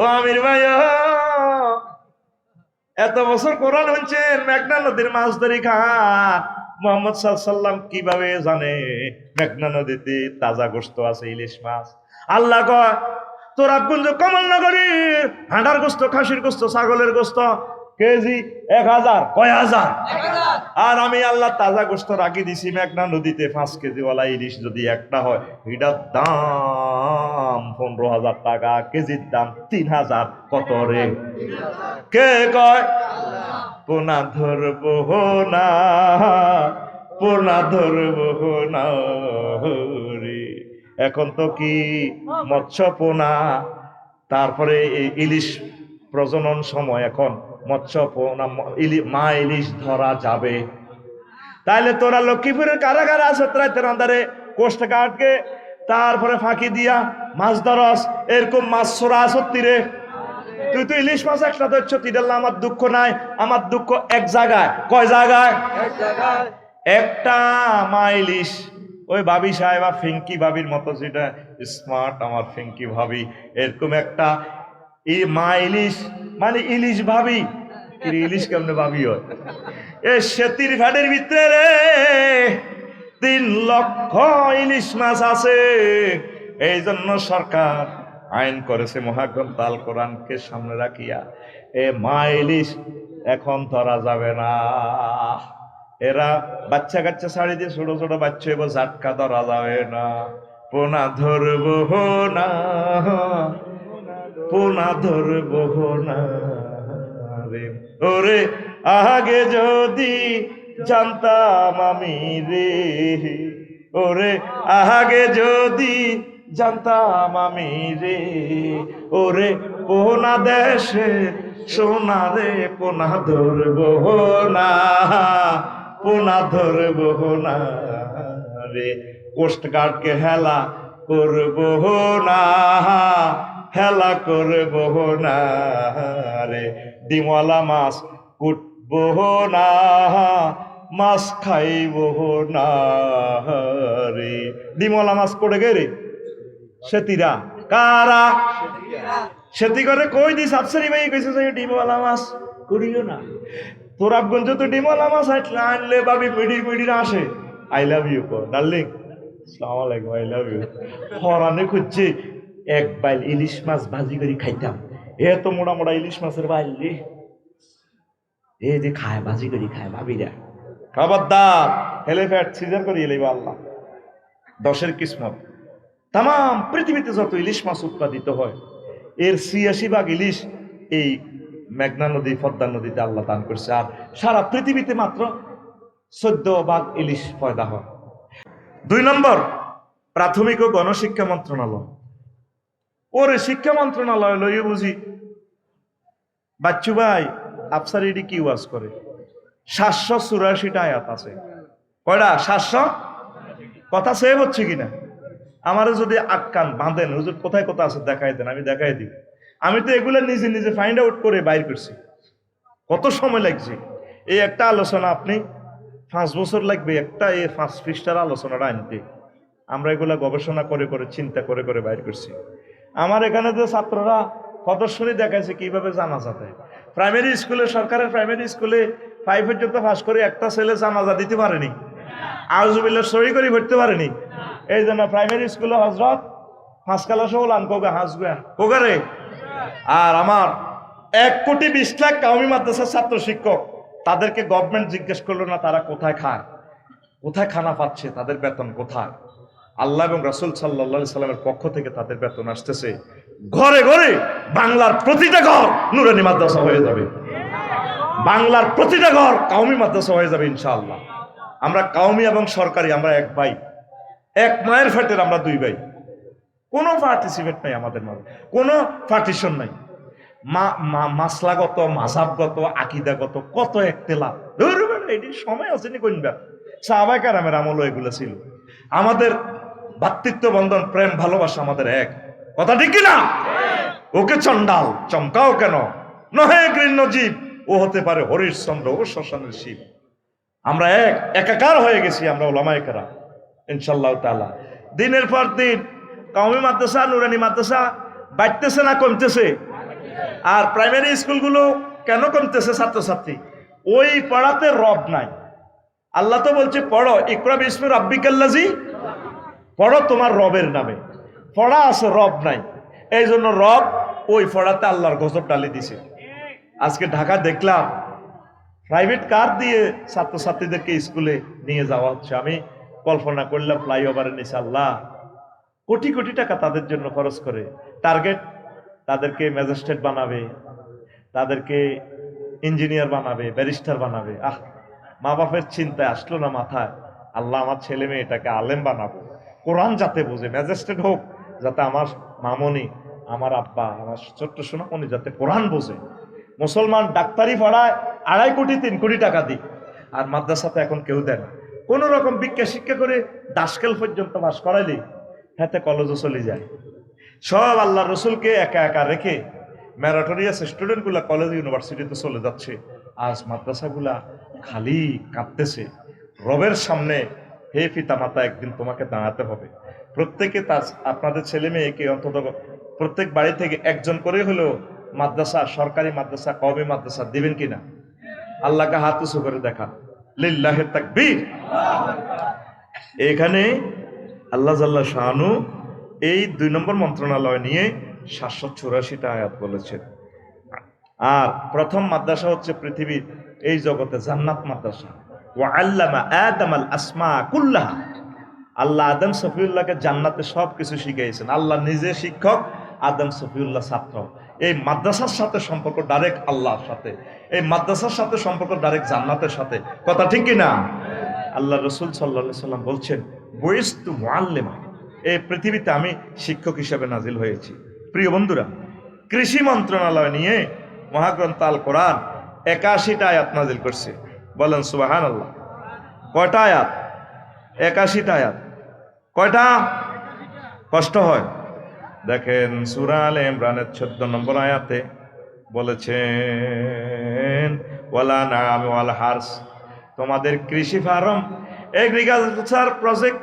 ও আমির ভাই, এত বছর কোরআন শুনছেন, মেঘনা নদীর মাছ ধরে খান। মোহাম্মদ সাল্লাম কিভাবে জানে মেঘনা নদীতে তাজা গোস্ত আছে, ইলিশ মাছ? আল্লাহ কয় তোরাবগঞ্জ কমলনগরীর হাঁটার গোস্ত, খাসির গোস্ত, ছাগলের গোস্ত কেজি 1000, কয় হাজার? আর আমি আল্লাহ তাজা গোস্ত রাখি দিছি মেঘনা নদীতে 5 কেজি ওয়ালা ইলিশ যদি একটা হয়, এটার দাম 15,000 টাকা, কেজির দাম 3000। কত রে? কে কয়? পোনা ধরবো না, পোনা ধরবো না রে। এখন তো কি মৎস্য পোনা, তারপরে ইলিশ প্রজনন সময়, এখন মৎস্য পোনা মা ইলিশ ধরা যাবে। তাইলে তোরা লক্ষ্মীপুরের কারাগারে আছে, রাতের আন্ধারে কোস্ট গার্ডকে তারপরে ফাঁকি দিয়া মাছ ধরস, এরকম মাছ ছোড়া সত্যি রে? তুই তো ইলিশ মাছ একটা ধরছ, তিডাল্লা আমার দুঃখ নাই। আমার দুঃখ এক জায়গায়। কয় জায়গায়? একটা মা ইলিশ, ওই ভাবি সাহেবা ফিঙ্কি ভাবির মতো, যেটা স্মার্ট আমার ফিঙ্কি ভাবি, এরকম একটা এই মা ইলিশ, মানে ইলিশ ভাবি। ইলিশ কেমনে ভাবি হয়? এ সেতির ঘাটের ভিতরে রে 3 লক্ষ ইলিশ মাছ আছে। এই জন্য সরকার আইন করেছে, মহাগ্রন্থ আল কোরআনকে সামনে রাখিয়া এ মা ইলিশ এখন ধরা যাবে না। এরা বাচ্চা কাচ্চা ছাড়ি দিয়ে ছোট ছোট বাচ্চা, এবার ঝাটকা ধরা যাবে না। পোনা ধরবো না, পোনা ধরবো না রে। ওরে আগে যদি জানতাম আমি রে, ওরে আগে যদি জানতাম আমি রে, ওরে পোনা দেশে সোনা রে, পোনা ধরবো না, পোনা ধরবো না রে। কোস্ট গার্ডকে হেলা করবো না, হেলা করবো না রে। ডিমওয়ালা মাছ কুটবো না, মাছ খাইবো না রে। ডিমওয়ালা মাছ করে গে রে? সেতিরা। কারা? সেতি করে কই দিস আফসারি ভাই কইছে যে ডিমওয়ালা মাছ করিও না। তোরাবগঞ্জ তো ডিমওয়ালা মাছ আনলে ভাবি মিডির মিডির আসে। আই লাভ ইউ কো ডার্লিং, আসসালামু আলাইকুম, আই লাভ ইউ। হরানে খুঁজছে এক বাইল ইলিশ মাছ ভাজি করে খাইতাম। এ তো মোটা মোটা ইলিশ মাছের বাইল রে, এ যে খায় ভাজি করে খায় ভাবিরা। খবরদার, হেলে ফ্যাট সিজার করে এলে আল্লাহ 10-এর কিসমত। তাম পৃথিবীতে যত ইলিশ মাছ উৎপাদিত হয়, এর 86 ভাগ ইলিশ এই মেঘনা নদী, পদ্মা নদীতে আল্লাহ দান করছে। আর সারা পৃথিবীতে মাত্র 14 ভাগ ইলিশ পয়দা হয়। 2 নম্বর, প্রাথমিক ও গণশিক্ষা মন্ত্রণালয়। ওরে শিক্ষা মন্ত্রণালয় লইয়ে বুঝি বাচ্চু ভাই আফসার ইডি কি ওয়াজ করে? 784টা আয়াত আছে। কয়টা? 700। কথা সেভ হচ্ছে কিনা? আমারও যদি আটকান বাঁধেন, হুজুর কোথায় কোথায় আছে দেখাই দেন, আমি দেখাই দিই। আমি তো এগুলো নিজে নিজে ফাইন্ড আউট করে বাইর করছি। কত সময় লাগছে এই একটা আলোচনা? আপনি 5 বছর লাগবে একটা এই 5 পৃষ্ঠার আলোচনাটা আনতে। আমরা এগুলা গবেষণা করে করে চিন্তা করে করে বাইর করছি। আমার এখানে তো ছাত্ররা প্রদর্শনী দেখাইছে কিভাবে জানাজা দেয়। প্রাইমারি স্কুলে, সরকারের প্রাইমারি স্কুলে 5 পর্যন্ত পাস করে একটা ছেলে জানাজা দিতে পারেনি, আউযুবিল্লাহ সহি করে ভরতে পারেনি। এই জন্য প্রাইমারি স্কুলে হজরত 5 ক্লাস হলাম কোগা হাসবে কোগারে। আর আমার 1,20,00,000 কাউমি মাদ্রাসার ছাত্র শিক্ষক, তাদেরকে গভর্নমেন্ট জিজ্ঞেস করলো না তারা কোথায় খায়, কোথায় খানা পাচ্ছে, তাদের বেতন কোথায়? আল্লাহ এবং রাসূল সাল্লাল্লাহু আলাইহি সাল্লামের পক্ষ থেকে তাদের বেতন আসতেছে। ঘরে ঘরে বাংলার প্রতিটা ঘর নুরানি মাদ্রাসা হয়ে যাবে, বাংলার প্রতিটা ঘর কাউমি মাদ্রাসা হয়ে যাবে ইনশাআল্লাহ। আমরা কাউমি এবং সরকারি, আমরা এক ভাই, এক মায়ের ফ্যাটের আমরা 2 ভাই। কোনো পার্টিসিপেট নাই আমাদের মাঝে, কোনো পার্টিশন নাই। মাসলাগত, মাযহাবগত, আকীদাগত কত একতেলাপ, এটি সময় আসেনি কোনবার। সাহাবায়ে কেরামের আমল এগুলো ছিল। আমাদের ভাতৃত্ব বন্ধন, প্রেম, ভালোবাসা আমাদের এক। কথা ঠিক কিনা? ওকে চন্ডাল চমকাও কেন, নহে গৃহ্য জীব, ও হতে পারে হরিশ্চন্দ্র ও শ্মশানের শিব। আমরা একাকার হয়ে গেছি আমরা ওলামায়ে কেরাম ইনশাআল্লাহ তাআলা। দিনের পর দিন কাউমি মাদ্রাসা, নুরানি মাদ্রাসা বাড়তেছে না কমতেছে? আর প্রাইমারি স্কুলগুলো কেন কমতেছে ছাত্রছাত্রী? ওই পড়াতে রব নাই। আল্লাহ তো বলছে পড়ো, ইকরা বিস্মি রাব্বিকাল্লাযী, পড়ো তোমার রবের নামে। পড়া আছে, রব নাই। এই জন্য রব ওই পড়াতে আল্লাহর গজব ডালি দিছে। আজকে ঢাকা দেখলাম প্রাইভেট কার দিয়ে ছাত্রছাত্রীদেরকে স্কুলে নিয়ে যাওয়া হচ্ছে। আমি কল্পনা করলাম ফ্লাইওভারের নিচে আল্লাহ কোটি কোটি টাকা তাদের জন্য খরচ করে, টার্গেট তাদেরকে ম্যাজিস্ট্রেট বানাবে, তাদেরকে ইঞ্জিনিয়ার বানাবে, ব্যারিস্টার বানাবে। মা বাপের চিন্তায় আসলো না মাথায়, আল্লাহ আমার ছেলে মেয়ে এটাকে আলেম বানাবো, কোরআন যাতে বোঝে, ম্যাজিস্ট্রেট হোক, যাতে আমার মামনি, আমার আব্বা, আমার ছোট্ট সোনামণি যাতে কোরআন বোঝে। মুসলমান ডাক্তারি পড়ায় 2.5 কোটি 3 কোটি টাকা দিই, আর মাদ্রাসাতে এখন কেউ দেয় না। কোন রকম ভিক্ষা শিক্ষা করে দাসকেল পর্যন্ত পাস করাইলে হাতে কলেজও চলে যায়। সব আল্লাহ রসুলকে একা একা রেখে ম্যারাটোরিয়াস স্টুডেন্টগুলা কলেজ ইউনিভার্সিটিতে চলে যাচ্ছে। আজ মাদ্রাসাগুলা খালি কাঁদতেছে। রবের সামনে হে পিতা মাতা, একদিন তোমাকে দাঁড়াতে হবে। প্রত্যেকে তার আপনাদের ছেলে মেয়েকে অন্তত প্রত্যেক বাড়ি থেকে একজন করে হলেও মাদ্রাসা, সরকারি মাদ্রাসা, কওমি মাদ্রাসা দিবেন কিনা? আল্লাহকে হাত উঁচু করে দেখান, লিল্লাহি তাকবীর। এখানে আল্লাহ জাল্লা শানু এই 2 নম্বর মন্ত্রণালয় নিয়ে 784টা আয়াত বলেছেন। আর প্রথম মাদ্রাসা হচ্ছে পৃথিবীর এই জগতে জান্নাত মাদ্রাসা। ওয়া আল্লামা আদামাল আসমা কুল্লাহা, আল্লাহ আদম সফিউল্লাহকে জান্নাতে সব কিছু শিখিয়েছেন। আল্লাহ নিজে শিক্ষক, আদম সফিউল্লাহ ছাত্র। এই মাদ্রাসার সাথে সম্পর্ক ডাইরেক্ট আল্লাহর সাথে, এই মাদ্রাসার সাথে সম্পর্ক ডাইরেক্ট জান্নাতের সাথে। কথা ঠিক কিনা? আল্লাহ রসুল সাল্লাল্লাহু আলাইহি সাল্লাম বলছেন, বুইস্তু মুআল্লিমা, এই পৃথিবীতে আমি শিক্ষক হিসেবে নাজিল হয়েছি। প্রিয় বন্ধুরা, কৃষি মন্ত্রণালয় নিয়ে মহাগ্রন্থ আল কোরআন 81টা আয়াত নাজিল করছে। বলেন সুবহানাল্লাহ। কয়টা আয়াত? 81টা আয়াত। কয়টা? কষ্ট হয়। দেখেন সূরা আলে ইমরানের 14 নম্বর আয়াতে বলেছেন, ওয়ালা নাম ওয়াল হারস, তোমাদের কৃষি ফার্ম, এগ্রিকালচার প্রজেক্ট,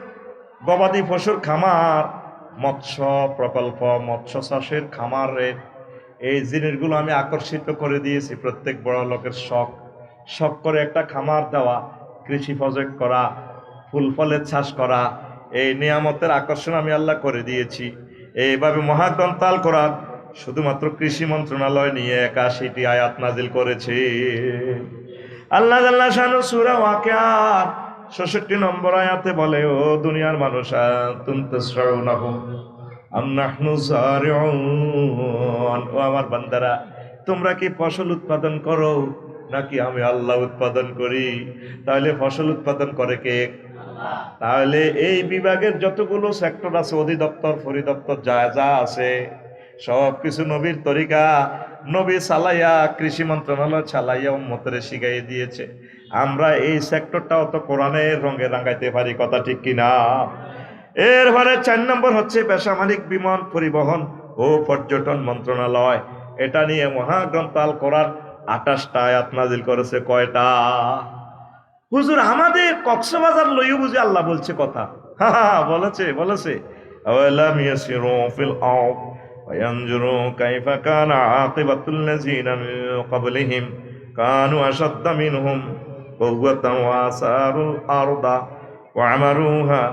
গবাদি পশুর খামার, মৎস্য প্রকল্প, মৎস্য চাষের খামারের এই জিনিসগুলো আমি আকর্ষিত করে দিয়েছি। প্রত্যেক বড় লোকের শখ, শখ করে একটা খামার দেওয়া, কৃষি প্রজেক্ট করা, ফুল ফলের চাষ করা, এই নিয়ামতের আকর্ষণ আমি আল্লাহ করে দিয়েছি। এইভাবে মহাগ্রন্থ আল কোরআন শুধুমাত্র কৃষি মন্ত্রণালয় নিয়ে 81টি আয়াত নাজিল করেছে। আল্লাহ জাল্লা শানু সূরা ওয়াকিয়ার 66 নম্বর আয়াতে বলে, ও দুনিয়ার মানুষ, আনতুম তাসরাউনাহু আম নাহনু যারিউন, ও আমার বান্দারা, তোমরা কি ফসল উৎপাদন করো নাকি আমি আল্লাহ উৎপাদন করি? তাহলে ফসল উৎপাদন করে কে? তাহলে এই বিভাগের যতগুলো সেক্টর আছে, অধিদপ্তর, পরিদপ্তর, যা যা আছে, সব কিছু নবীর তরিকা, নবী চালাইয়া, কৃষি মন্ত্রণালয় চালাইয়া উম্মতের শিখাই দিয়েছে। আমরা এই সেক্টরটাও তো কোরআনের রঙে রাঙাইতে পারি। কথা ঠিক কিনা? এরপরে 4 নম্বর হচ্ছে বেসামরিক বিমান পরিবহন ও পর্যটন মন্ত্রণালয়। এটা নিয়ে মহাগ্রন্থ আল কোরআন 28টা আয়াত নাজিল করেছে। কয়টা? হুজুর আমাদের কক্সবাজার লইও বুঝি আল্লাহ বলছে কথা? হ্যাঁ, বলেছে আওয়ালাম ইয়াসিরু ফিল আরদ ওয়ায়ানজুরু কাইফা কানা আকিবাতুল লাযিনা মিন ক্বাবলিহিম কানু আশাদ্দা মিনহুম কুওয়াতান ওয়া আসারুল আরদা ওয়া আমারুহা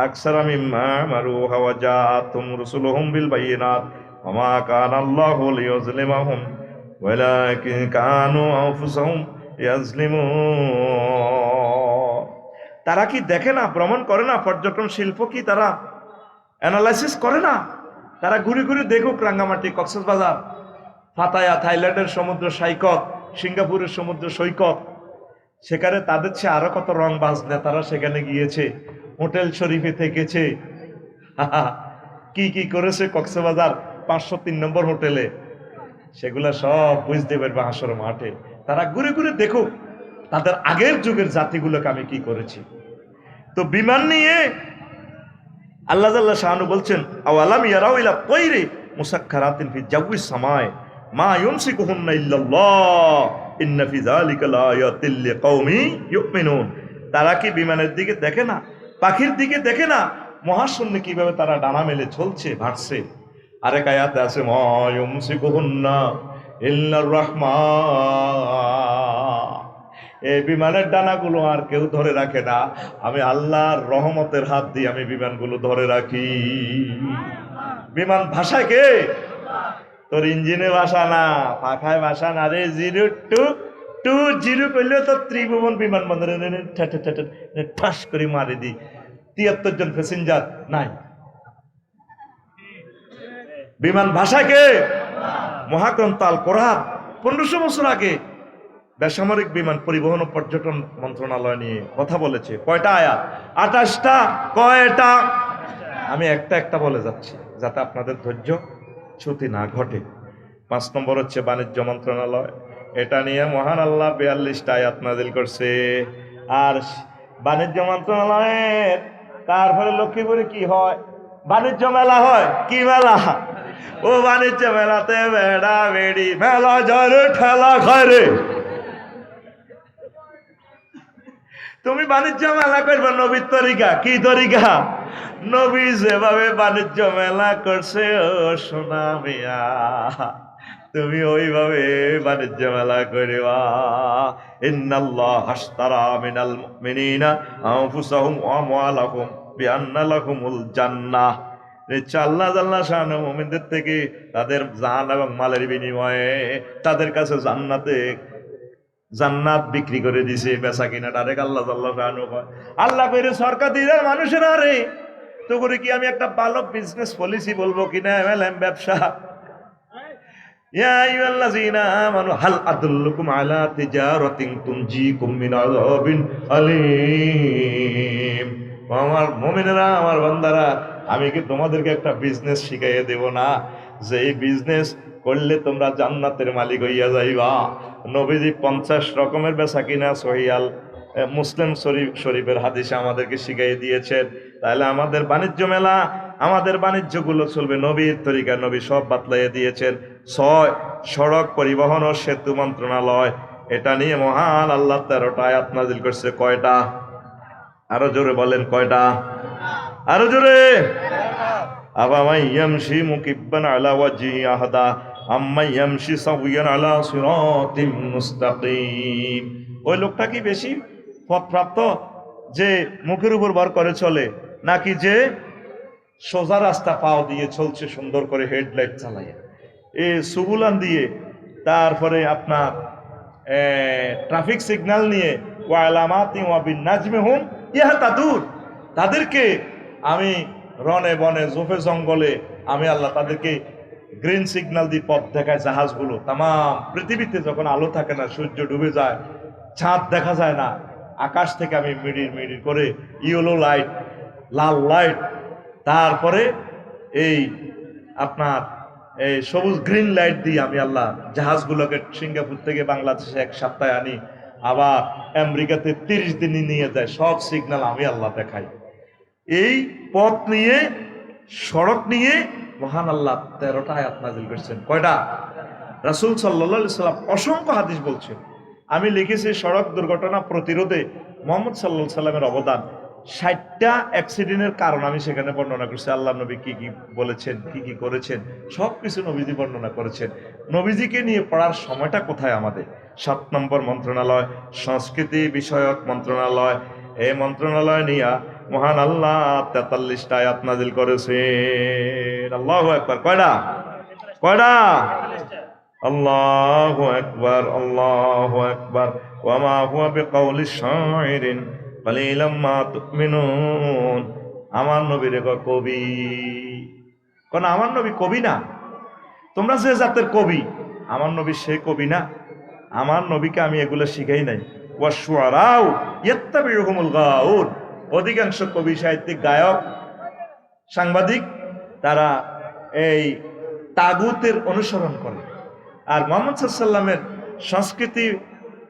আকসারা মিম্মা আমারুহা ওয়া জাআতুম রুসুলুহুম বিল বায়িনাত ওয়া মা কানা আল্লাহু লিইয়ুযলিমাহুম ওয়ালাকিন কানু আনফুসাহুম ইয়াজলিমুন। তারা কি দেখে না, ভ্রমণ করে না? পর্যটন শিল্প কি তারা অ্যানালাইসিস করে না? তারা ঘুরে ঘুরে দেখুক রাঙ্গামাটি, কক্সবাজার, পাতায়া, থাইল্যান্ডের সমুদ্র সৈকত, সিঙ্গাপুরের সমুদ্র সৈকত। সেখানে তাদের চেয়ে আরো কত রংবাজ নেতারা সেখানে গিয়েছে, হোটেল শরীফে থেকেছে, কি কি করেছে কক্সবাজার 503 নম্বর হোটেলে, সেগুলা সব বুঝতে পারবে হাসর মাঠে। তারা ঘুরে ঘুরে দেখুক তাদের আগের যুগের জাতিগুলোকে আমি কি করেছি। তো বিমান নিয়ে আল্লাহ জাল্লা শানু বলছেন, আওয়ালাম ইয়ারাউ ইলা তায়রি মুসাখখারাতিন ফি জাওয়িস সামায় মা ইউমসিকুহুন্না ইল্লাল্লাহ ইন্না ফি যালিকা লাআয়াতিল লিকাওমি ইউমিনুন। তারা কি বিমানের দিকে দেখে না, পাখির দিকে দেখে না, মহাশূন্যে কিভাবে তারা ডানা মেলে চলছে, ভাসছে? আরেক আয়াতে আছে মা ইউমসিকুহুন্না ইল্লার রাহমান, এই বিমানের ডানাগুলো আর কেউ ধরে রাখে না, আমি আল্লাহর রহমতের হাত দিয়ে আমি বিমানগুলো ধরে রাখি। বিমান ভাষায় কে? তোর ইঞ্জিনে ভাষা না, পাখায় ভাষা না রে। 0-2-0 করলেও তো ত্রিভুবন বিমানবন্দরে ঠাস করে মারি দি, 73 জন প্যাসেঞ্জার নাই। বিমান ভাষাকে মহাগ্রন্থ আল কোরআন 1500 বছর আগে বেসামরিক বিমান পরিবহন ও পর্যটন মন্ত্রণালয় নিয়ে কথা বলেছে। কয়টা আয়াত? 28টা। কয়টা? আমি একটা একটা বলে যাচ্ছি যাতে আপনাদের ধৈর্য চ্যুতি না ঘটে। 5 নম্বর হচ্ছে বাণিজ্য মন্ত্রণালয়, এটা নিয়ে মহান আল্লাহ 42টা আয়াত নাযিল করছে। আর বাণিজ্য মন্ত্রণালয়ের তারপরে লক্ষ্মীপুরে কি হয়? বাণিজ্য মেলা হয়। কি মেলা? ও বাণিজ্য মেলাতে বেড়া বেড়ি মেলা জরে ঠেলা খায় রে। তুমি বাণিজ্য মেলা করবে নবীর তরিকা। কি তরিকা? নবী যেভাবে বাণিজ্য মেলা করছে ও সোনা মিয়া, তুমি ওইভাবে বাণিজ্য মেলা করিবা। ইন্নাল্লাহ আশতারা মিনাল মুমিনিনা আনফুসাহুম ওয়া আমওয়ালাহুম বিআন্না লাহুমুল জান্নাহ। আল্লাহ জাল্লা শাআনহু মুমিনদের থেকে তাদের জান এবং মালের বিনিময়ে তাদের কাছে জান্নাত বিক্রি করে দিছে। বেচা কিনা ডাইরেক্ট আল্লাহ জাল্লা শাআনহু কয়। আল্লাহ কইরে সরকার দিদার মানুষের আরে তো করে কি আমি একটা ভালো বিজনেস পলিসি বলবো কিনা, এমএলএম ব্যবসা। ইয়া আইয়ুহাল্লাযীনা আমানু হাল আদুল্লুকুম আলা তিজারাতিন তুনজিকুম মিন আযাবিন আলীম। আমার মুমিনেরা, আমার বান্দারা, আমি কি তোমাদেরকে একটা বিজনেস শিখাইয়ে দেব না যে এই বিজনেস করলে তোমরা জান্নাতের মালিক হইয়া যাইবা? নবীজি 50 রকমের বেচা কিনা সহিয়াল মুসলিম শরীফের হাদিসে আমাদেরকে শিখাইয়ে দিয়েছেন। তাহলে আমাদের বাণিজ্য মেলা, আমাদের বাণিজ্যগুলো চলবে নবীর তরিকা। নবী সব বাতলাইয়ে দিয়েছেন। 6 সড়ক পরিবহন ও সেতু মন্ত্রণালয়, এটা নিয়ে মহান আল্লাহ 13টা আয়াত নাযিল করছে। কয়টা? আরো জোরে বলেন কয়টা? আরো জোরে। আফামান ইয়ামশি মুকিব্বান আলা ওয়াজহি আহদা আম্মান ইয়ামশি সাওয়িয়ান আলা সিরাতিম মুস্তাকিম। ওই লোকটা কি বেশি পথপ্রাপ্ত যে মুখের উপর ভর করে চলে, নাকি যে সোজা রাস্তা পাও দিয়ে চলছে সুন্দর করে হেডলাইট চালায়, এ সুবুলান দিয়ে, তারপরে আপনার ট্রাফিক সিগন্যাল নিয়ে ওয়া আলামাতি ওয়া বিন নাজমি হুম ইয়াহতাদুন। তাদেরকে আমি রনে বনে জোফে জঙ্গলে আমি আল্লাহ তাদেরকে গ্রিন সিগন্যাল দিয়ে পথ দেখায়। জাহাজগুলো তাম পৃথিবীতে যখন আলো থাকে না, সূর্য ডুবে যায়, চাঁদ দেখা যায় না, আকাশ থেকে আমি মিডির মিডির করে ইয়েলো লাইট, লাল লাইট, তারপরে এই আপনার এই সবুজ গ্রিন লাইট দিয়ে আমি আল্লাহ জাহাজগুলোকে সিঙ্গাপুর থেকে বাংলাদেশে 1 সপ্তাহে আনি, আবার আমেরিকাতে 30 দিনই নিয়ে যায়। সব সিগন্যাল আমি আল্লাহ দেখাই। এই পথ নিয়ে, সড়ক নিয়ে মহান আল্লাহ 13টা আয়াত নাযিল করেছেন। কয়টা? রাসূল সাল্লাল্লাহু আলাইহি সাল্লাম অসংখ্য হাদিস বলছেন। আমি লিখেছি সড়ক দুর্ঘটনা প্রতিরোধে মুহাম্মদ সাল্লাল্লাহু আলাইহি সাল্লামের অবদান। 60টা অ্যাক্সিডেন্টের কারণ আমি সেখানে বর্ণনা করছি। আল্লাহ নবী কি কি বলেছেন, কি কি করেছেন, সবকিছু নবীজি বর্ণনা করেছেন। নবীজিকে নিয়ে পড়ার সময়টা কোথায় আমাদের? 7 নম্বর মন্ত্রণালয় সংস্কৃতি বিষয়ক মন্ত্রণালয়। এই মন্ত্রণালয় নিয়ে মহান আল্লাহ 43টা আয়াত নাযিল করেছেন। আল্লাহু আকবার। কয়টা? কয়টা? আল্লাহু আকবার, আল্লাহু আকবার। ওয়া মা হুয়া বিকাউলি শাইরিন কালিলাম মা তুমিনুন। আমার নবী রে কবি কোন? আমার নবী কবি না। তোমরা যে জাতের কবি, আমার নবী সে কবি না। আমার নবীকে আমি এগুলো শিখাই নাই। ওয়া শুআরাউ ইয়াত্তাবিউহুমুল গাউন। অধিকাংশ কবি, সাহিত্যিক, গায়ক, সাংবাদিক তারা এই তাগুতের অনুসরণ করে। আর মুহাম্মদ সাল্লাল্লাহু আলাইহি সাল্লামের সংস্কৃতি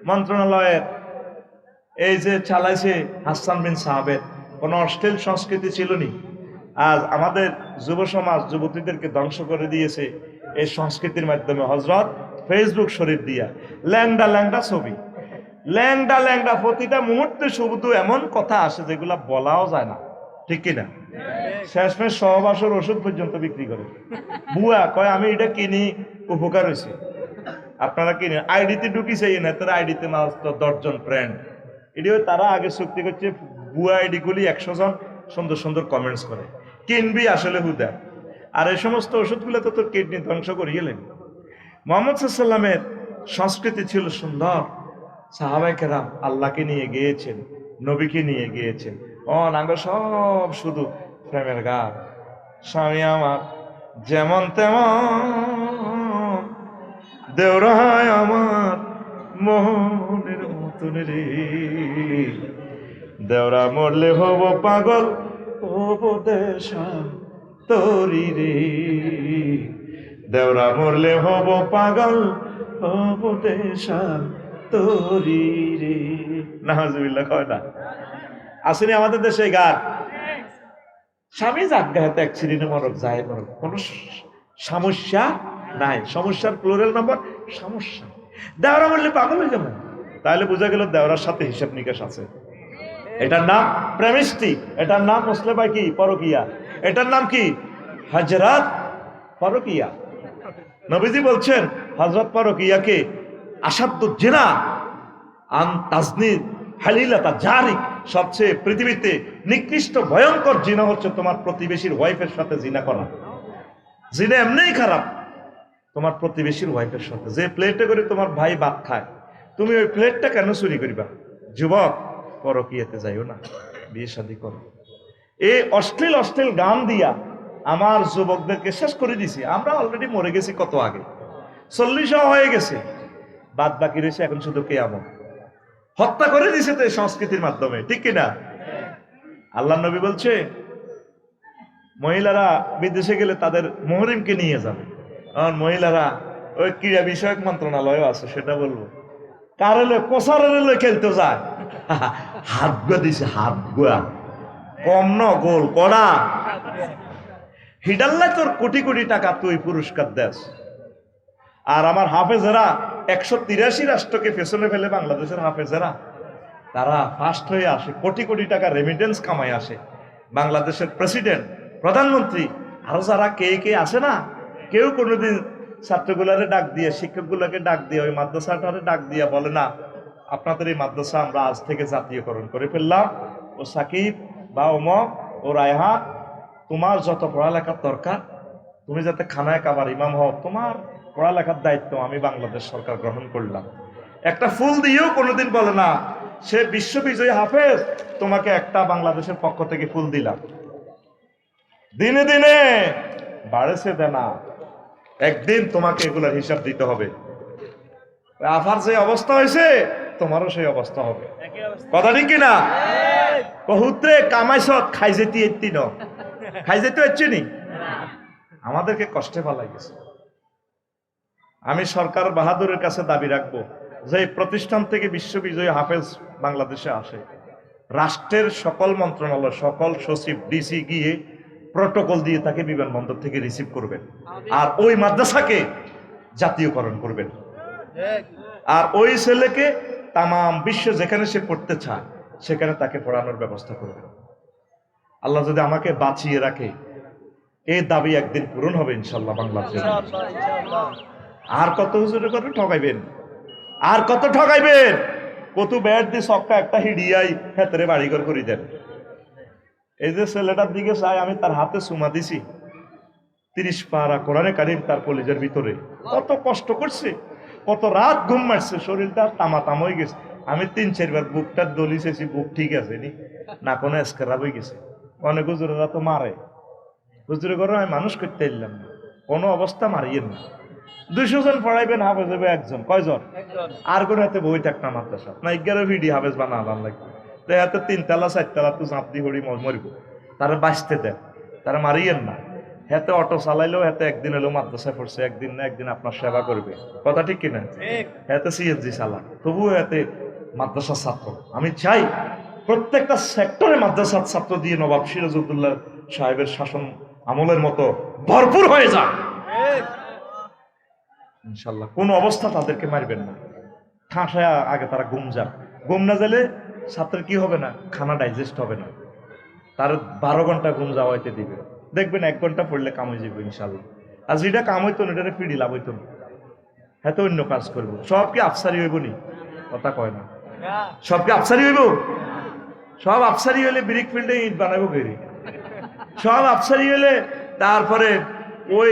মন্ত্রণালয়ের এই যে চালাইছে হাসান বিন সাহাবের, কোনো অশ্লীল সংস্কৃতি ছিল নি। আজ আমাদের যুব সমাজ যুবতীদেরকে ধ্বংস করে দিয়েছে এই সংস্কৃতির মাধ্যমে। হযরত ফেসবুক শরীফ দিয়া ল্যাংডা ল্যাংডা ছবি, ল্যাংডা ল্যাংডা প্রতিটা মুহূর্তে শুধু এমন কথা আসে যেগুলা বলাও যায় না, ঠিক কিনা? শেষমেশ সহবাসের ওষুধ পর্যন্ত বিক্রি করে। বুয়া কয় আমি এটা কিনি, উপকার হয়েছে, আপনারা কিনে আইডিতে ঢুকিছে না, তারা আইডিতে মাত্র 10 জন ফ্রেন্ড, এটিও তারা আগে চুক্তি করছে, বুয়া আইডি গুলি 100 জন সুন্দর সুন্দর কমেন্টস করে, কিনবি আসলে হুদা। আর এই সমস্ত ওষুধগুলো তো তোর কিডনি ধ্বংস করিয়ে নেবে। মোহাম্মদ সাল্লামের সংস্কৃতি ছিল সুন্দর, সাহাবায়ে কেরাম আল্লাহকে নিয়ে গিয়েছেন, নবীকে নিয়ে গিয়েছেন, নাঙ্গ সব শুধু প্রেমের গান। স্বামী আমার যেমন তেমন, দেওরায় আমার মোহনের মতন রে, দেওরা মরলে হব পাগল উপদেশান তোরি রে, দেওরা মরলে হব পাগল উপদেশান তোরি রে। নাউজুবিল্লাহ কয় না? আসেনি আমাদের দেশে গান, স্বামী জাগ্গা হাতে এক সিরিনে মরক যায় মরক, কোনো সমস্যা নাই। সমস্যার প্লুরাল নাম্বার সমস্যা। দেওরা বললে পাগল হয়ে যাবে, তাহলে বোঝা গেল দেওরার সাথে হিসাব নিকাশ আছে। এটার নাম প্রেমিস্টি, এটার নাম মুসলিম কি পরকিয়া, এটার নাম কি হযরত পরকিয়া। নবীজি বলছেন হযরত পরকিয়াকে আসাদ্দু জিনা আন তাজনিদ হালিলাতা জারিক, সবচেয়ে পৃথিবীতে নিকৃষ্ট ভয়ঙ্কর জিনা হচ্ছে তোমার প্রতিবেশীর ওয়াইফের সাথে জিনা করা। জিনা এমনিই খারাপ, তোমার প্রতিবেশীর ওয়াইফের সাথে। যে প্লেটে করে তোমার ভাই ভাত খায়, তুমি ওই প্লেটটা কেন চুরি করিবা? যুবক, পরকীয়াতে যাইও না, বিয়ে শাদী করো। এই অশ্লীল অশ্লীল গান দিয়া আমার যুবকদেরকে শেষ করে দিছি। আমরা অলরেডি মরে গেছি কত আগে, 40 হয়ে গেছে, বাদ বাকি রয়েছে এখন শুধু কিয়ামত। হত্যা করে দিছে তো এই সংস্কৃতির মাধ্যমে, ঠিক কিনা? আল্লাহ নবী বলছে মহিলারা বিদেশে গেলে তাদের মুহরিমকে নিয়ে যাবে। মহিলারা ওই ক্রীড়া বিষয়ক মন্ত্রণালয় আছে, সেটা বলবো, কারেলে কোসারেলে খেলতে যায়, হাত গুয়া দিছে, হাত গুয়া কম ন গোল কড়া, হিডাল্লা তোর কোটি কোটি টাকা তুই পুরস্কার দেস। আর আমার হাফেজেরা 183 রাষ্ট্রকে পেছনে ফেলে বাংলাদেশের হাফেজেরা তারা ফার্স্ট হয়ে আসে, কোটি কোটি টাকা রেমিটেন্স কামাই আসে। বাংলাদেশের প্রেসিডেন্ট, প্রধানমন্ত্রী, আরো যারা কে কে আসে না, কেউ কোনোদিন ছাত্রগুলারে ডাক দিয়ে, শিক্ষকগুলোকে ডাক দিয়ে, ওই মাদ্রাসাটারে ডাক দিয়ে বলে না আপনাদের এই মাদ্রাসা আমরা আজ থেকে জাতীয়করণ করে ফেললাম, ও সাকিব বা ওমক ও রায়হান, তোমার যত পড়ালেখার দরকার, তুমি যাতে খানায় কাবার ইমাম হও, তোমার পড়ালেখার দায়িত্ব আমি বাংলাদেশ সরকার গ্রহণ করলাম। একটা ফুল দিয়েও কোনোদিন বলে না সে বিশ্ববিজয়ী হাফেজ, তোমাকে একটা বাংলাদেশের পক্ষ থেকে ফুল দিলাম। দিনে দিনে বাড়েছে দেনা, একদিন তোমাকে এগুলোর হিসাব দিতে হবে। আফার যে অবস্থা হয়েছে তোমারও সেই অবস্থা হবে, কথা ঠিক কিনা? কহুত্রে কামাইছ খাই যেতে এত্তি ন, খাই যেতে হচ্ছে নি, আমাদেরকে কষ্টে পালাই গেছে। আমি সরকার বাহাদুরের কাছে দাবি রাখবো যে প্রতিষ্ঠান থেকে বিশ্ববিজয়ী হাফেজ বাংলাদেশে আসে, রাষ্ট্রের সকল মন্ত্রণালয়, সকল সচিব, ডিসি গিয়ে প্রটোকল দিয়ে তাকে বিমানবন্দর থেকে রিসিভ করবেন, আর ওই মাদ্রাসাকে জাতীয়করণ করবেন, আর ওই ছেলেকে তামাম বিশ্ব যেখানে সে পড়তে চায় সেখানে তাকে পড়ানোর ব্যবস্থা করবেন। আল্লাহ যদি আমাকে বাঁচিয়ে রাখে, এই দাবি একদিন পূরণ হবে ইনশাল্লাহ বাংলাদেশে। আর কত হুজুরে করে ঠকাইবেন, আর কত ঠকাইবেন? কত ব্যাট দিয়ে সবটা একটা হিডিয়াই ভেতরে বাড়িঘর করে দেন। এই যে ছেলেটার দিকে চাই, আমি তার হাতে চুমা দিছি, 30 পারা কোরআনে কারিম তার কলিজার ভিতরে, কত কষ্ট করছে, কত রাত ঘুম মারছে, শরীরটা তামাতাম হয়ে গেছে। আমি 3-4 বার বুকটা দলিছেছি, বুক ঠিক আছে নি না, কোনো স্ক্রাব হয়ে গেছে। অনেক হুজুরেরা তো মারে, হুজুরে করে আমি মানুষ করতে এলাম না, কোনো অবস্থা মারিয়েন না। 200 জন পড়াইবেন, হাফেজ হবে একজন, কয়জন? আর কোন হাতে বই থাক না মাদ্রাসা না, 11 ভিডি হাফেজ বানালাম লাগবে, তো হাতে 3 তলা 4 তলা তো চাপ দিয়ে হরি মরিব, তারা বাঁচতে দেন, তারা মারিয়েন না। হাতে অটো চালাইলেও হাতে একদিন এলো মাদ্রাসায় পড়ছে, একদিন না একদিন আপনার সেবা করবে, কথা ঠিক কিনা? হাতে সিএনজি চালা, তবুও হাতে মাদ্রাসার ছাত্র। আমি চাই প্রত্যেকটা সেক্টরে মাদ্রাসার ছাত্র দিয়ে নবাব সিরাজউদ্দৌলা সাহেবের শাসন আমলের মতো ভরপুর হয়ে যায় ইনশাল্লাহ। কোন অবস্থা তাদেরকে মারবেন না, ঠাঁসায় আগে তারা ঘুম যান। ঘুম না গেলে ছাত্রের কি হবে না, খানা ডাইজেস্ট হবে না। তার 12 ঘন্টা ঘুম যাওয়াইতে দিবে, দেখবেন 1 ঘন্টা পড়লে কাম হয়ে যাবে ইনশাল্লাহ। আর যেটা কাম হইতো না এটা ফিরি লাভ হইতো না, হ্যাঁ তো অন্য কাজ করবো। সব কি আফসারি হইব নি? কথা কয় না। সব কি আফসারি হইব? সব আফসারি হইলে ব্রিক ফিল্ডে ইট বানাবো কেরি? সব আফসারি হইলে তারপরে ওই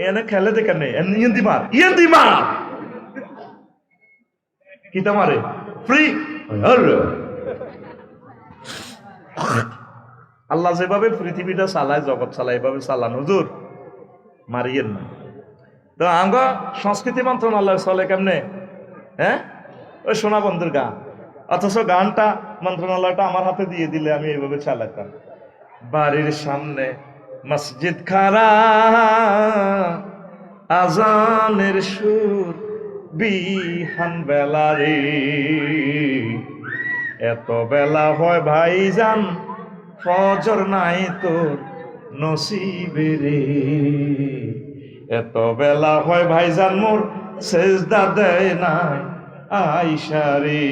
এনে খেলে দেখে নেই ইয়েন্দি মার কিতা মারে ফ্রি। আল্লাহ যেভাবে পৃথিবীটা চালায়, জগৎ চালায়, এভাবে চালান হুজুর, মারিয়েন না। তো আঙ্গ সংস্কৃতি মন্ত্রণালয় চলে কেমনে? হ্যাঁ, ওই সোনা বন্ধুর গান, অথচ গানটা মন্ত্রণালয়টা আমার হাতে দিয়ে দিলে আমি এইভাবে চালাতাম। বাড়ির সামনে মসজিদ খারা, আজানের সুর বিহান বেলা রে, এত বেলা হয় ভাইজান ফজর নাই তোর নসিবে রে, এত বেলা হয় ভাইজান মোর সেজদা দেয় নাই আইসা রে।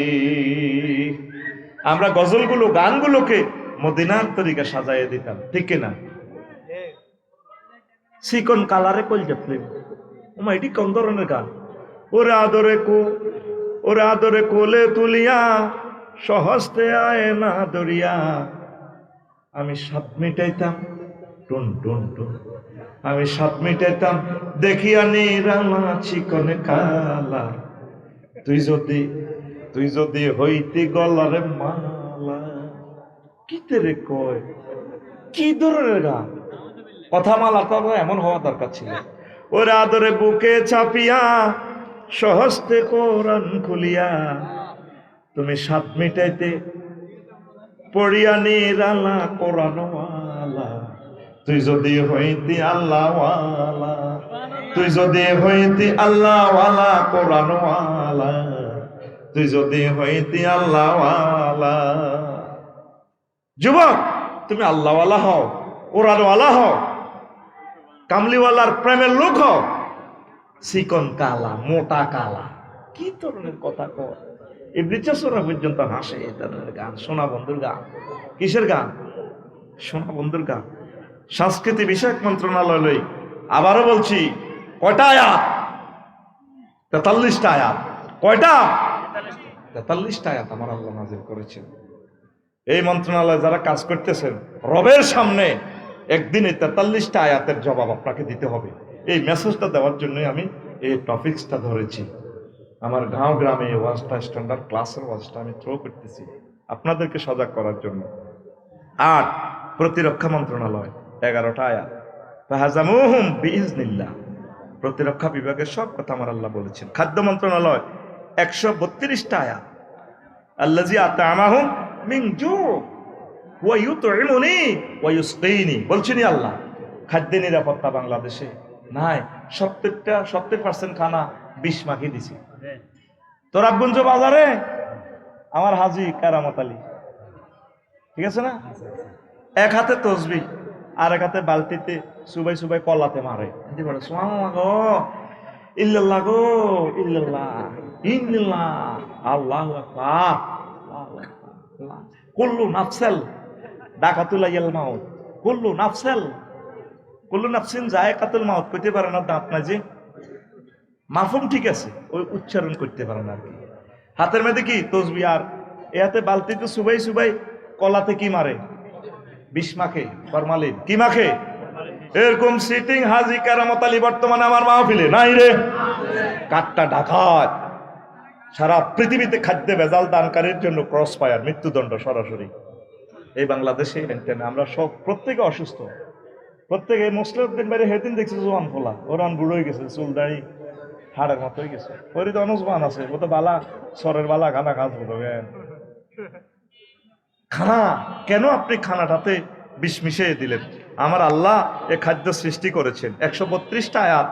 আমরা গজলগুলো গানগুলোকে মদিনার তরিকা সাজাইয়ে দিতাম, ঠিক কিনা? চিকন কালারে কলজা ফিল্ম, ওমা এটি কোন ধরনের গান? ওরে আদরে কোলে তুলিয়া সহস্তে আয় না দরিয়া, আমি সাত মিটাইতাম টুন টুন টুন, আমি সাত মিটাইতাম দেখিয়া নিরালা চিকন কালা, তুই যদি হইতি গলারে মালা। কি তেরে কয়, কি ধরনের গান? কথা মালা তো এমন হওয়া দরকার ছিল। ওর আদরে বুকে চাপিয়া সহস্তে কোরআন খুলিয়া, তুমি সাত মিটাইতে পড়িয়া নিরালা কোরআনওয়ালা, তুই যদি হইতি আল্লাহওয়ালা, তুই যদি হইতি আল্লাহওয়ালা কোরআনওয়ালা, তুই যদি হইতি আল্লাহওয়ালা। যুবক, তুমি আল্লাহওয়ালা হও, কোরআনওয়ালা হও, কামলিওয়ালার প্রেমের লোক হও। চিকন কালা, মোটা কালা, কি ধরনের কথা কয়? এই বৃদ্ধরা পর্যন্ত হাসে এই ধরনের গান। সোনা বন্ধুর গান, কিসের গান? সোনা বন্ধুর গান। সংস্কৃতি বিষয়ক মন্ত্রণালয় আবারও বলছি, কয়টা আয়াত? 43টা আয়াত। কয়টা? 43টা আয়াত আমার আল্লাহ নাযিল করেছেন। এই মন্ত্রণালয়ে যারা কাজ করতেছেন, রবের সামনে একদিন এই 43টা আয়াতের জবাব আপনাকে দিতে হবে। এই মেসেজটা দেওয়ার জন্য আমি এই টপিকসটা ধরেছি। আমার গাঁও গ্রামে এই ওয়াজটা, স্ট্যান্ডার্ড ক্লাসের ওয়াজটা আমি থ্রো করতেছি আপনাদেরকে সজাগ করার জন্য। 8, প্রতিরক্ষা মন্ত্রণালয় 11টা আয়াত। ফাহাজামুহুম বিইজনিল্লাহ, প্রতিরক্ষা বিভাগের সব কথা আমার আল্লাহ বলেছেন। খাদ্য মন্ত্রণালয় 132টা আয়াত। আল্লাযী আত'আমাহুম মিন জু' ওয়া ইউত'ইমুনি ওয়া ইউসকিনি, বলছেনই আল্লাহ। খাদ্য নিরাপত্তা বাংলাদেশে নাই। 70% খানা বিষ মাখিয়ে দিছি। তোরাবগঞ্জ বাজারে আমার হাজি কারামত আলী, ঠিক আছে না, এক হাতে তসবিহ আর এক হাতে বালতিতে সুবাই সুবাই কলাতে মারে। সুবহানাল্লাহ গো, ইল্লাল্লাহ গো, ইল্লাল্লাহ ইল্লাল্লাহ, আল্লাহু আকবার, আল্লাহু আকবার। কুল্লু নাফসাল দাকাতুল ইয়াল মাউত, কুল্লু নাফসিন যায়কাতুল মাউত কইতে পারে না, দাঁত না যে মাফহুম ঠিক আছে, ওই উচ্চারণ করতে পারে না আর কি। হাতের মধ্যে কি তসবিহ, আর এ হাতে বালতিতে সুবাই সুবাই কলাতে কি মারে? বিষ মাখে, ফরমালিন। কি মাখে? এরকম সিটিং হাজি কারামত আলী বর্তমানে আমার মাহফিলে নাই রে। কাটটা ডাকাত, সারা পৃথিবীতে খাদ্য ভেজাল দানকারীর জন্য ক্রস ফায়ার, মৃত্যুদণ্ড সরাসরি। এই বাংলাদেশে আমরা সব প্রত্যেকে অসুস্থ, প্রত্যেকে। মুসলিউদ্দিন বাইরে হেদিন দেখছি জোয়ান ফোলা, ওরান বুড়ো হয়ে গেছে, চুল দাড়ি হাড়ের মতো হয়ে গেছে। ওরই তো অনুজবান আছে, ও তো বালা সরের বালা খানা কাজ করবেন। খানা কেন আপনি খানাটাতে বিষ মিশিয়ে দিলেন? আমার আল্লাহ এ খাদ্য সৃষ্টি করেছেন। 132টা আয়াত।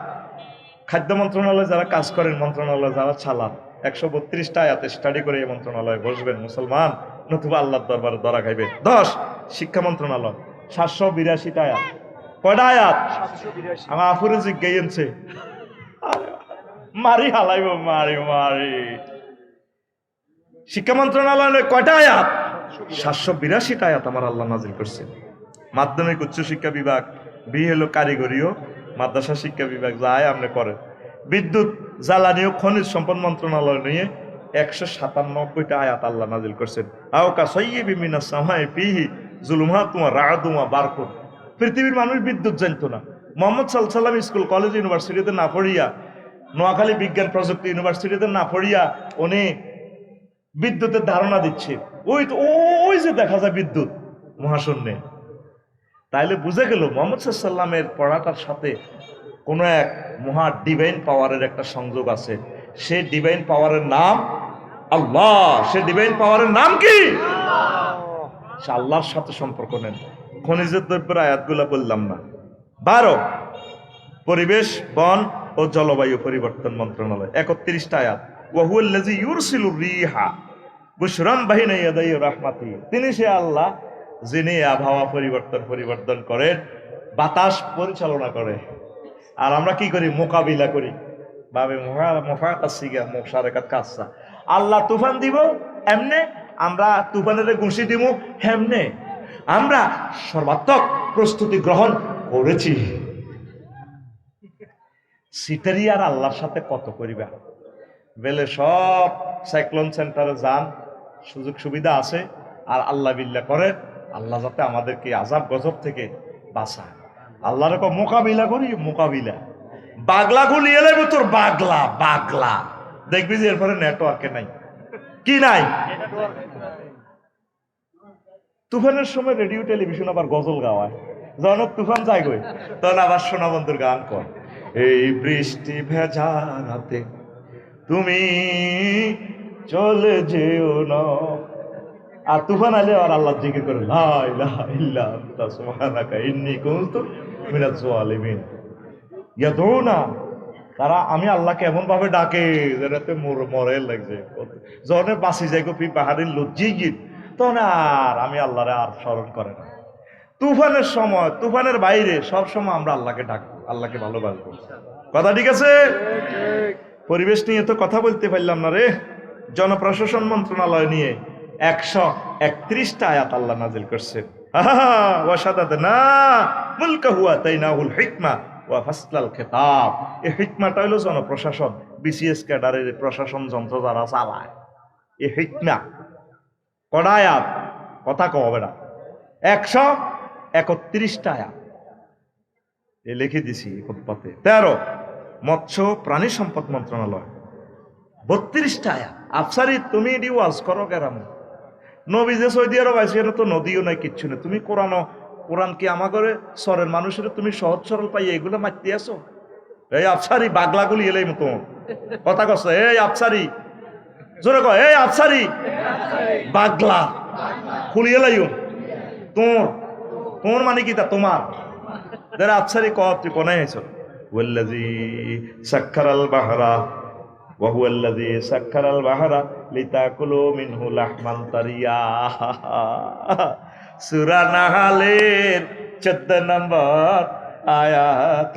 খাদ্য মন্ত্রণালয়ে যারা কাজ করেন, মন্ত্রণালয়ে যারা চালান, 132টা আয়াতে স্টাডি করে এই মন্ত্রণালয়ে বসবেন মুসলমান, নতুবা আল্লাহর দরবারে ধরা খাইবে। 10, শিক্ষা মন্ত্রণালয় 782টা আয়াত। কয়টা আয়াত? আমার আফুরে জিজ্ঞাইছে, মারি হালাইব, মারি। শিক্ষা মন্ত্রণালয়ে কয়টা আয়াত? 782টা আয়াত আমার আল্লাহ নাজিল করছেন। মাধ্যমিক উচ্চ শিক্ষা বিভাগ, বি হলো কারিগরিও, মাদ্রাসা শিক্ষা বিভাগ যায় আপনি করেন। বিদ্যুৎ জ্বালানি ও খনিজ সম্পদ মন্ত্রণালয় নিয়ে 197টা আয়াত আল্লাহ নাজিল করছেন। আওকা সাইয়্যিবিন মিনাস সামাই ফিহি যুলুমাতুন ওয়া রা'দুন ওয়া বারকুন। পৃথিবীর মানুষ বিদ্যুৎ জানতো না। মোহাম্মদ সাল্লাল্লাহু আলাইহি ওয়াসাল্লাম স্কুল কলেজ ইউনিভার্সিটিতে না পড়িয়া, নোয়াখালী বিজ্ঞান প্রযুক্তি ইউনিভার্সিটিতে না পড়িয়া উনি বিদ্যুতের ধারণা দিচ্ছে। ওই যে দেখা যায় বিদ্যুৎ মহাশূন্যে। তাইলে বুঝে গেল মোহাম্মদ সাল্লাল্লাহু আলাইহি ওয়াসাল্লামের পড়াটার সাথে কোনো এক মহা ডিভাইন পাওয়ারের একটা সংযোগ আছে। সে ডিভাইন পাওয়ারের নাম আল্লাহ। সে ডিভাইন পাওয়ারের নাম কি? সে আল্লাহর সাথে সম্পর্ক নেন। খনিজের দ্রব্যের আয়াতগুলো বললাম না। 12 পরিবেশ বন ও জলবায়ু পরিবর্তন মন্ত্রণালয় 31টা আয়াত। ওয়া হুয়াল্লাযী ইউরসিলুর রিহা বুশরান বাইনা ইয়াদাই রাহমাতিহি। তিনি সে আল্লাহ যিনি আবহাওয়া পরিবর্তন করেন, বাতাস পরিচালনা করে, আর আমরা কি করি? মোকাবিলা করি। বাবে আল্লাহ তুফান দিব এমনে, আমরা তুফানের ঘুষি দিব হেমনে। আমরা সর্বাত্মক প্রস্তুতি গ্রহণ করেছি। সিটারি আর আল্লাহর সাথে কত করিবা বেলে সব সাইক্লোন সেন্টারে যান, সুযোগ সুবিধা আছে, আর আল্লাহ বিল্লাহ করেন আল্লাহ যাতে আমাদেরকে আযাব গজব থেকে বাঁচায়। আল্লাহর মোকাবিলা করি, মোকাবিলা। বাগলা গুলি এলে তোর বাগলা দেখবি যে এরপরে নেটওয়ার্কে নাই, কি নাই। তুফানের সময় রেডিও টেলিভিশন আবার গজল গাওয়ায়, যখন তুফান যায় গই তখন আবার সোনা বন্ধুর গান কর। এই বৃষ্টি ভেজা রাতে তুমি চলে যেও না। আর তুফান আলে আর আল্লাহ জিকির করে লা ইলাহা ইল্লা আনতা সুবহানাকা ইন্নী কুনতু মিনাজ জালিমিন। ইয়াদউনা, তারা আমি আল্লাহকে এমন ভাবে ডাকে যেটাতে মরে লাগছে। যখন বাঁচি যাই গো পাহাড়ের লজ্জি গীত, তখন আর আমি আল্লাহরে আর স্মরণ করে না। তুফানের সময়, তুফানের বাইরে সব সময় আমরা আল্লাহকে ডাকবো, আল্লাহকে ভালোবাসবো। কথা ঠিক আছে? পরিবেশ নিয়ে তো কথা বলতে পারলাম না রে। জনপ্রশাসন মন্ত্রণালয় নিয়ে 131টা আয়াত আল্লাহ নাজিল করছেন। ওয়াশাদাদনা মুলকাহু আতাইনাহুল হিকমা ওয়া ফাসলাল খিতাব। এই হিকমাটা হলো জনপ্রশাসন, বিসিএস ক্যাডারের প্রশাসন যন্ত্র যারা চালায়, এই হিকমা। কটা আয়াত? কথা কবে না, 131টা আয়াত এ লিখে দিছি খুতবাতে। 13 মৎস্য প্রাণী সম্পদ মন্ত্রণালয় 32টা আয়াত। আফসারি তুমি এটি ওয়াজ করো কেরাম? নবী যে সৌদি আরব আছে, এটা তো নদীও নাই, কিচ্ছু নেই। তুমি কোরআন কি আমাদের সরের মানুষের তুমি সহজ সরল পাই এগুলো মারতে আসো? এই আফসারি বাগলাগুলি এলেই মতো কথা কস। এই আফসারি জোরে কয়, এই আফসারি বাগলা খুলি এলাইও। তোর মানে কি? তা তোমার যারা আফসারি তুই কোনায় আইছ। ওয়াল্লাযী সাক্কারাল বাহরা ওয়া হুয়াল্লাযী সাক্কারাল বাহরা লিতাকুলু মিনহু লাহমান তারিয়া। সূরা নাহলের 14 নম্বর আয়াত।